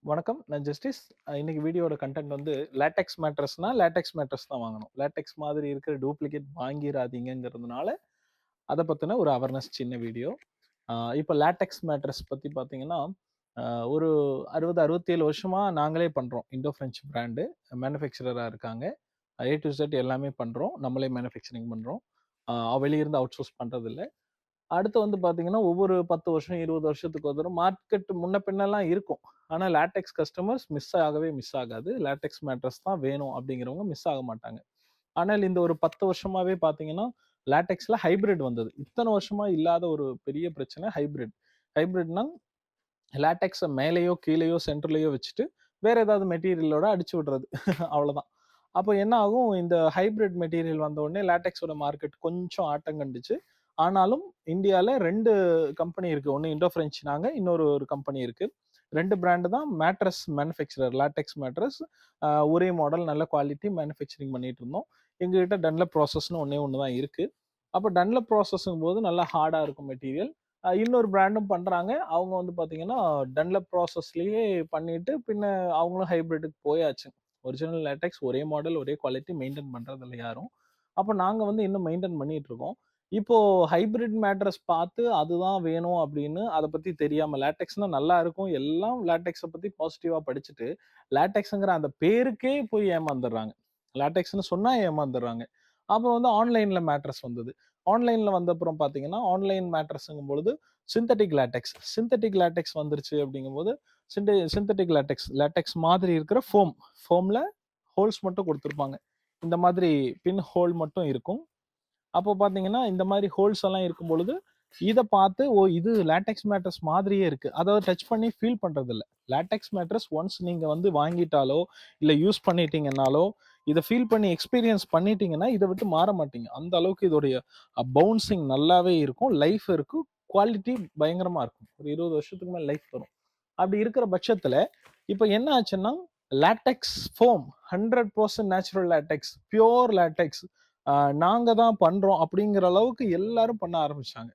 வணக்கம். நான் ஜஸ்டிஸ். இன்னைக்கு வீடியோட கன்டென்ட் வந்து லேட்டெக்ஸ் மேட்ரஸ்னா, லேட்டெக்ஸ் மேட்ரஸ் தான் வாங்கணும். லேட்டெக்ஸ் மாதிரி இருக்கிற டூப்ளிகேட் வாங்கிறாதீங்கங்கிறதுனால, அத பத்தின ஒரு அவேர்னஸ் சின்ன வீடியோ. இப்ப லேட்டெக்ஸ் மேட்ரஸ் பத்தி பார்த்தீங்கன்னா, அ ஒரு 60, 67 வருஷமா நாங்களே பண்றோம். Indo French brand. மேனுஃபேக்சரரா இருக்காங்க. ஏ டூ இசட் எல்லாமே பண்றோம். நம்மளே மேனுஃபேக்சரிங் பண்றோம். வெளியிருந்து அவுட் சோர்ஸ் பண்றதில்ல. அடுத்து வந்து பார்த்தீங்கன்னா, ஒவ்வொரு 10 வருஷம், 20 வருஷத்துக்கு ஒரு தடவ மார்க்கெட் முன்ன பின்னலாம் இருக்கும். ஆனா லேட்டெக்ஸ் கஸ்டமர்ஸ் மிஸ் ஆகாது. லேட்டெக்ஸ் மேட்ரஸ் தான் வேணும் அப்படிங்கிறவங்க மிஸ் ஆக மாட்டாங்க. ஆனால் இந்த ஒரு 10 வருஷமாவே பார்த்தீங்கன்னா, லேட்டெக்ஸ்ல ஹைபிரிட் வந்தது. இத்தன வருஷமா இல்லாத ஒரு பெரிய பிரச்சனை ஹைபிரிட். ஹைபிரிட்னா லேட்டெக்ஸ மேலேயோ, கீழேயோ, சென்டர்லயோ வச்சுட்டு, வேற ஏதாவது மெட்டீரியலோட அடிச்சு விடுறது. அவ்வளோதான். அப்போ என்ன ஆகும், இந்த ஹைபிரிட் மெட்டீரியல் வந்த உடனே லேட்டெக்ஸோட மார்க்கெட் கொஞ்சம் ஆட்டம் கண்டுச்சு. ஆனாலும் இந்தியால 2 கம்பெனி இருக்கு. ஒண்ணு இண்டோ பிரெஞ்ச் நாங்க, இன்னொரு ஒரு கம்பெனி இருக்கு. 2 பிராண்ட் தான் மேட்ரஸ் மேனுஃபேக்சரர். LaTeX mattress. ஒரே மாடல் நல்ல குவாலிட்டி மேனுஃபேக்சரிங் பண்ணிட்டு இருந்தோம். எங்ககிட்ட டன்லப் ப்ராசஸ்ன்னு ஒண்ணே ஒண்ணு தான் இருக்கு. அப்போ டன்லப் ப்ராசஸ்ங்கும்போது நல்லா ஹார்டா இருக்கும் மெட்டீரியல். இன்னொரு பிராண்டும் பண்றாங்க. அவங்க வந்து பார்த்தீங்கன்னா, டன்லப் ப்ராசஸ்லயே பண்ணிட்டு, பின்ன அவங்களும் ஹைபிரிட்க்கு போயாச்சு. ஒரிஜினல் லேட்டெக்ஸ் ஒரே மாடல், ஒரே குவாலிட்டி மெயின்டெயின் பண்றதில்ல யாரும். அப்ப நாங்க வந்து இன்னும் மெயின்டெயின் பண்ணிட்டு இருக்கோம். இப்போ ஹைபிரிட் மேட்ரஸ் பார்த்து அதுதான் வேணும் அப்படின்னு அத பத்தி தெரியாம லேட்டெக்ஸ்னா நல்லா இருக்கும். எல்லாம் லேட்டெக்ஸ பத்தி பாசிட்டிவா படிச்சுட்டு, லேட்டெக்ஸ்ங்கிற அந்த பேருக்கே போய் ஏமாந்துர்றாங்க. லேட்டெக்ஸ்ன்னு சொன்னா ஏமாந்துர்றாங்க. அப்புறம் வந்து ஆன்லைன்ல மேட்ரஸ் வந்தது. ஆன்லைன்ல வந்த அப்புறம் பார்த்தீங்கன்னா, ஆன்லைன் மேட்ரஸ்ங்கும் பொழுது சிந்தெடிக் லேட்டெக்ஸ். சிந்தெடிக் லேட்டெக்ஸ் வந்துருச்சு அப்படிங்கும்போது, சிந்தெடிக் லேட்டெக்ஸ், லேட்டெக்ஸ் மாதிரி இருக்கிற ஃபோம். ஃபோம்ல ஹோல்ஸ் மட்டும் குடுத்திருப்பாங்க. இந்த மாதிரி பின் ஹோல் மட்டும் இருக்கும். அப்போ பார்த்தீங்கன்னா, இந்த மாரி ஹோல்ஸ் எல்லாம் இருக்கும் பொழுது, இத பார்த்து, ஓ! இது லேட்டெக்ஸ் மேட்ரஸ் மாதிரியே இருக்கு. அதாவது டச் பண்ணி ஃபீல் பண்றதில்ல. லேட்டெக்ஸ் மேட்ரஸ் ஒன்ஸ் நீங்க வந்து வாங்கிட்டாலோ, இல்ல யூஸ் பண்ணிட்டீங்கன்னாலோ, இத ஃபீல் பண்ணி எக்ஸ்பீரியன்ஸ் பண்ணிட்டீங்கன்னா, இத விட்டு மாற மாட்டீங்க. அந்த அளவுக்கு இதோடைய பவுன்சிங் நல்லாவே இருக்கும். லைஃப் இருக்கும். குவாலிட்டி பயங்கரமா இருக்கும். ஒரு 20 வருஷத்துக்கு மேல லைஃப் வரும். அப்படி இருக்கிற பட்சத்துல, இப்ப என்ன ஆச்சுன்னா, latex foam 100% natural latex, pure latex நாங்க தான் பண்றோம் அப்படிங்கிற அளவுக்கு எல்லாரும் பண்ண ஆரம்பிச்சாங்க.